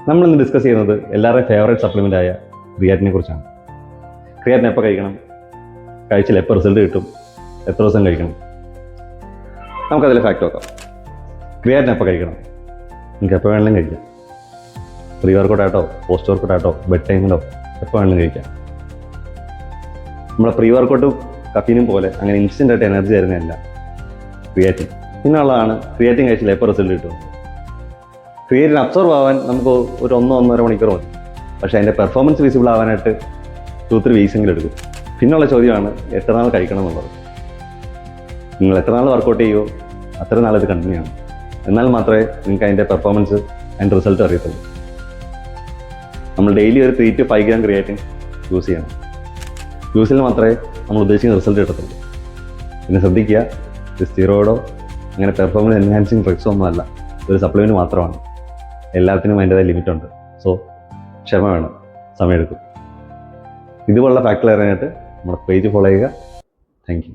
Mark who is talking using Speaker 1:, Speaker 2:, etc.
Speaker 1: നമ്മളിന്ന് ഡിസ്കസ് ചെയ്യുന്നത് എല്ലാവരുടെയും ഫേവറേറ്റ് സപ്ലിമെൻ്റ് ആയ ക്രിയാറ്റിനെ കുറിച്ചാണ്. ക്രിയാറ്റിൻ എപ്പോൾ കഴിക്കണം, കഴിച്ചാൽ എപ്പോൾ റിസൾട്ട് കിട്ടും, എത്ര ദിവസം കഴിക്കണം, നമുക്കതിലെ ഫാക്ട് നോക്കാം. ക്രിയാറ്റിൻ എപ്പോൾ കഴിക്കണം? നിങ്ങൾക്ക് എപ്പോൾ വേണമെങ്കിലും കഴിക്കാം. പ്രീ വർക്കൗട്ട് ആയിട്ടോ പോസ്റ്റ് വർക്കൗട്ട് ആയിട്ടോ ബെഡ് ടൈമിലോ എപ്പോൾ വേണമെങ്കിലും കഴിക്കാം. നമ്മളെ പ്രീ വർക്കൗട്ടും കഫീനും പോലെ അങ്ങനെ ഇൻസ്റ്റൻ്റ് ആയിട്ട് എനർജി തരുന്നതല്ല ക്രിയാറ്റിൻ. പിന്നുള്ളതാണ് ക്രിയാറ്റിൻ കഴിച്ചാൽ എപ്പോൾ റിസൾട്ട് കിട്ടും. ക്രിയാറ്റിൻ അബ്സോർവ് ആവാൻ നമുക്ക് ഒരു 1-1.5 മണിക്കൂർ മതി. പക്ഷേ അതിൻ്റെ പെർഫോമൻസ് വിസിബിൾ ആവാനായിട്ട് 2-3 വീക്സെങ്കിലും എടുക്കും. പിന്നുള്ള ചോദ്യമാണ് എത്ര നാൾ കഴിക്കണം എന്നുള്ളത്. നിങ്ങൾ എത്ര നാൾ വർക്കൗട്ട് ചെയ്യുമോ അത്ര നാൾ ഇത് കണ്ടിന്യൂ ആണ്. എന്നാൽ മാത്രമേ നിങ്ങൾക്ക് അതിൻ്റെ പെർഫോമൻസ് അതിൻ്റെ റിസൾട്ട് അറിയത്തുള്ളൂ. നമ്മൾ ഡെയിലി ഒരു 3 to 5 ഗ്രാം ക്രിയാറ്റിൻ യൂസ് ചെയ്യണം. യൂസിൽ മാത്രമേ നമ്മൾ ഉദ്ദേശിക്കുന്ന റിസൾട്ട് കിട്ടത്തുള്ളൂ. പിന്നെ ശ്രദ്ധിക്കുക, ഇത് സ്റ്റിറോയിഡോ അങ്ങനെ പെർഫോമൻസ് എൻഹാൻസിങ് ഡ്രഗ്സോ ഒന്നും അല്ല, ഒരു സപ്ലിമെൻറ്റ് മാത്രമാണ്. എല്ലാത്തിനും അതിൻ്റെതായ ലിമിറ്റുണ്ട്. സോ ക്ഷമ വേണം, സമയമെടുക്കും. ഇതുപോലുള്ള ഫാക്ടർ അറിയാനായിട്ട് നമ്മുടെ പേജ് ഫോളോ ചെയ്യുക. Thank you.